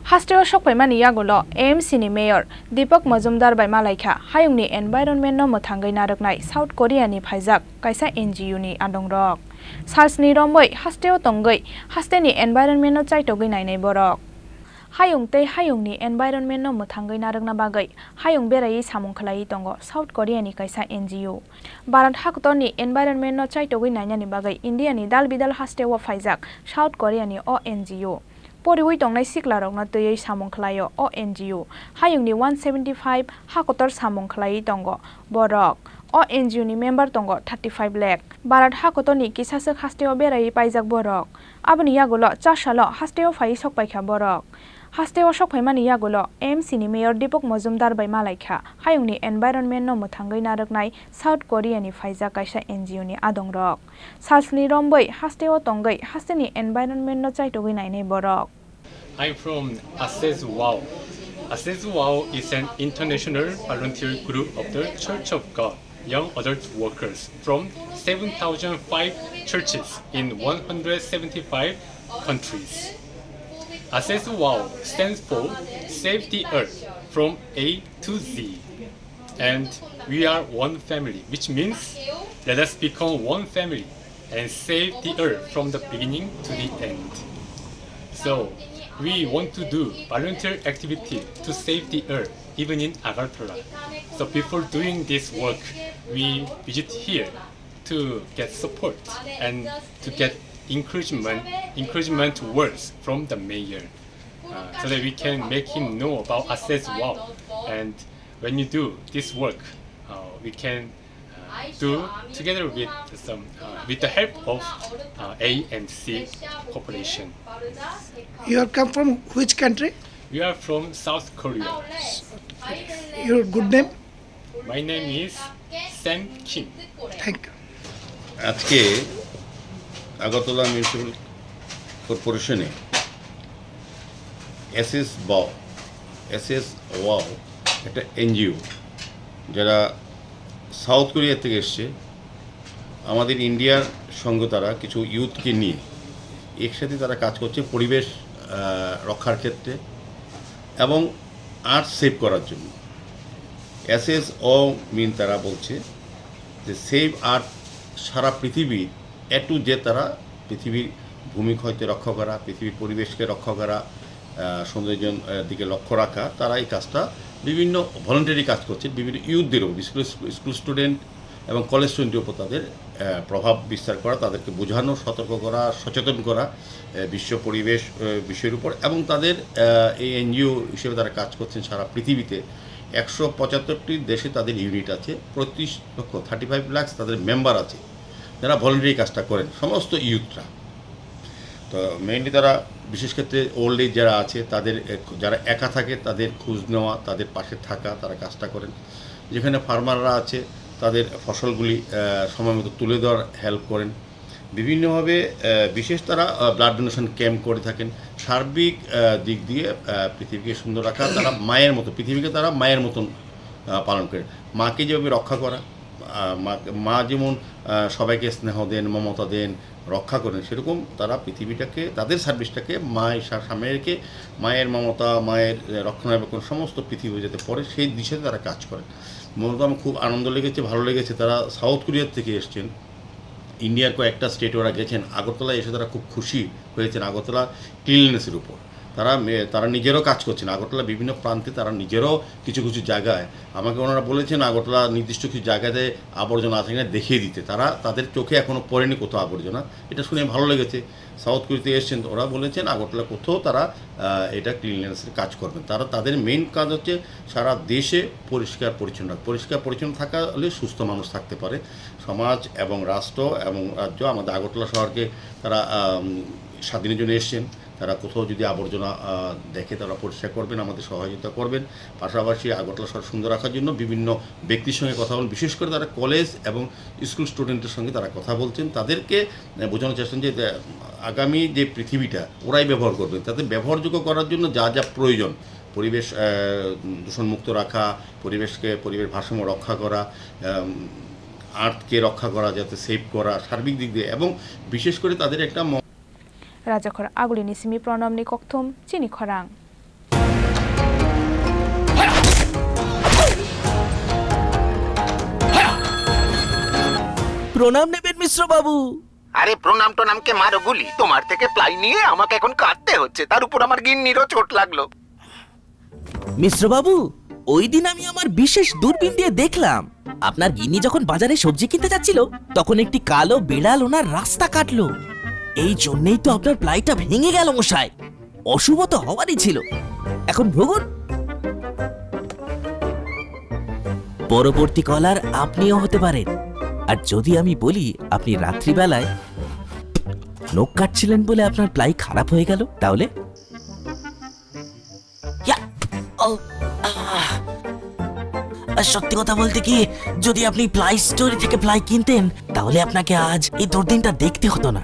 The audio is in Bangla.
Hasteo Sokphaimani Yakulo AMC Mayor Dipak Majumder by Malaikha Hayungni Environment no Mothangai Naraknai South Korea ni Phaijak Kaisa NGO ni Adongrok Salsni Romboi Hasteo Tongai Hasteni Environment no Chaitogai Nainai Borok Hayung tei Hayungni Environment no Mothangai Narakna Bagai Hayung Berai Samung Khlai Tongo South Korea ni Kaisa NGO Barat Hakutoni Environment no Chaitogai Nainani Bagai India ni Dalbidal Hasteo Phaijak South Korea ni o NGO Poriwi tongnai siklarokna tei samung khlaio o NGO Hayungni 175 hakotor samung khlai tongo borok o NGO ni member tongo 35 lakh Barat hakotoni kisasek Hasteo berai paijak borok aboni yagulo chasalo Hasteo phai sokpaikha borok Hasteo Sokphaimani Yakulo AMC ni Mayor Dipak Majumder by Malaikha Hayungni Environment no Mothangai Naraknai South Korea ni Phaijak Kaisa NGO ni Adongrok Salsni Romboi Hasteo Tongai Hasteni Environment no Chaitogai Nainai Borok I'm from Hasteo. Hasteo is an international volunteer group of the Church of God, young adult workers from 7,005 churches in 175 countries. Hasteo stands for Save the Earth from A to Z. And we are one family, which means let us become one family and save the earth from the beginning to the end. So we want to do volunteer activity to save the earth, even in Agartala. So before doing this work, we visit here to get support and to get encouragement words from the mayor, so that we can make him know about Hasteo. And when you do this work, we can do together with with the help of AMC Corporation. You have come from which country? We are from South Korea. Your good name? My name is Sam Kim. Thank you. আজকে আগরতলা মিউনিসিপ্যাল কর্পোরেশনে এসএস ওয়াও একটা এনজিও যারা সাউথ কোরিয়া থেকে এসছে আমাদের ইন্ডিয়ার সঙ্গে তারা কিছু ইউথকে নিয়ে একসাথে তারা কাজ করছে পরিবেশ রক্ষার ক্ষেত্রে এবং আর্থ সেভ করার জন্য এসএসও মিন তারা বলছে যে সেভ আর্থ সারা পৃথিবী এ টু জেড তারা পৃথিবীর ভূমিক্ষয়কে রক্ষা করা পৃথিবীর পরিবেশকে রক্ষা করা সৌন্দর্যের দিকে লক্ষ্য রাখা তারা এই কাজটা বিভিন্ন ভলান্টারি কাজ করছে বিভিন্ন ইউথদের উপর স্কুল স্টুডেন্ট এবং কলেজ স্টুডেন্টের উপর তাদের প্রভাব বিস্তার করা তাদেরকে বোঝানো সতর্ক করা সচেতন করা বিশ্ব পরিবেশ বিষয়ের উপর এবং তাদের এই এনজিও হিসেবে তারা কাজ করছেন সারা পৃথিবীতে 175টি দেশে তাদের ইউনিট আছে 35 লাখ তাদের মেম্বার আছে যারা ভলান্টারি কাজটা করেন সমস্ত ইউথরা তো মেইনলি তারা বিশেষ ক্ষেত্রে ওল্ড এজ যারা আছে তাদের যারা একা থাকে তাদের খোঁজ নেওয়া তাদের পাশে থাকা তারা কাজটা করেন যেখানে ফার্মাররা আছে তাদের ফসলগুলি সময়মতো তুলে দেওয়ার হেল্প করেন বিভিন্নভাবে বিশেষ তারা ব্লাড ডোনেশন ক্যাম্প করে থাকেন সার্বিক দিক দিয়ে পৃথিবীকে সুন্দর রাখা তারা মায়ের মতো পৃথিবীকে তারা মায়ের মতন পালন করেন মাকে যেভাবে রক্ষা করা মা যেমন সবাইকে স্নেহ দেন মমতা দেন রক্ষা করেন সেরকম তারা পৃথিবীটাকে তাদের সার্ভিসটাকে সামনে মায়ের মমতা মায়ের রক্ষণাবেক্ষণ সমস্ত পৃথিবী যেতে পড়ে সেই দিশে তারা কাজ করেন মূলত আমার খুব আনন্দ লেগেছে ভালো লেগেছে তারা সাউথ কোরিয়ার থেকে এসছেন ইন্ডিয়ার কয়েকটা স্টেট ওরা গেছেন আগরতলায় এসে তারা খুব খুশি হয়েছেন আগরতলা ক্লিননেসের উপর তারা নিজেরও কাজ করছেন আগরতলা বিভিন্ন প্রান্তে তারা নিজেরও কিছু কিছু জায়গায় আমাকে ওনারা বলেছেন আগরতলা নির্দিষ্ট কিছু জায়গাতে আবর্জনা আছে কিনা দেখিয়ে দিতে তারা তাদের চোখে এখনও পড়েনি কোথাও আবর্জনা এটা শুনে ভালো লেগেছে সাউথ কোরিয়াতে এসছেন ওরা বলেছেন আগরতলা কোথাও তারা এটা ক্লিননেসের কাজ করবেন তারা তাদের মেইন কাজ হচ্ছে সারা দেশে পরিষ্কার পরিচ্ছন্ন থাকলে সুস্থ মানুষ থাকতে পারে সমাজ এবং রাষ্ট্র এবং রাজ্য আমাদের আগরতলা শহরকে তারা স্বাধীনের জন্য এসছেন তারা কোথাও যদি আবর্জনা দেখে তারা পরিষ্কার করবেন আমাদের সহযোগিতা করবেন পাশাপাশি আগরতলা শহর সুন্দর রাখার জন্য বিভিন্ন ব্যক্তির সঙ্গে কথা বলেন বিশেষ করে তারা কলেজ এবং স্কুল স্টুডেন্টের সঙ্গে তারা কথা বলছেন তাদেরকে বোঝানোর চেষ্টা যে আগামী যে পৃথিবীটা ওরাই ব্যবহার করবেন তাদের ব্যবহারযোগ্য করার জন্য যা যা প্রয়োজন পরিবেশ দূষণমুক্ত রাখা পরিবেশ ভারসাম্য রক্ষা করা আর্থকে রক্ষা করা যাতে সেভ করা সার্বিক দিক দিয়ে এবং বিশেষ করে তাদের একটা Raja Khorang agulini simi pronomni kokthum Chini Khorang প্রণাম নেবেন মিশ্র বাবু। আরে প্রণাম টনামকে মারো গুলি, তোমার থেকে প্লাই নিয়ে আমাকে এখন কাটতে হচ্ছে, তার উপর আমার গিন্নিরও চোট লাগলো। মিশ্র বাবু, ওই দিন আমি আমার বিশেষ দূরবীন দিয়ে দেখলাম আপনার গিন্নি যখন বাজারে সবজি কিনতে যাচ্ছিল তখন একটি কালো বিড়াল ওনার রাস্তা কাটলো। এই জন্যই তো আপনার প্লাইটা ভেঙে গেল মশাই। অশুভ তো হওয়ারই ছিল। এখন ভোগুন। পরবর্তী কলার আপনিও হতে পারেন। আর যদি আমি বলি আপনি রাত্রিবেলায় নখ কাটছিলেন বলে আপনার প্লাই খারাপ হয়ে গেল, তাহলে সত্যি কথা বলতে কি, যদি আপনি প্লাই স্টোরি থেকে প্লাই কিনতেন তাহলে আপনাকে আজ এই দুর্দিনটা দেখতে হতো না।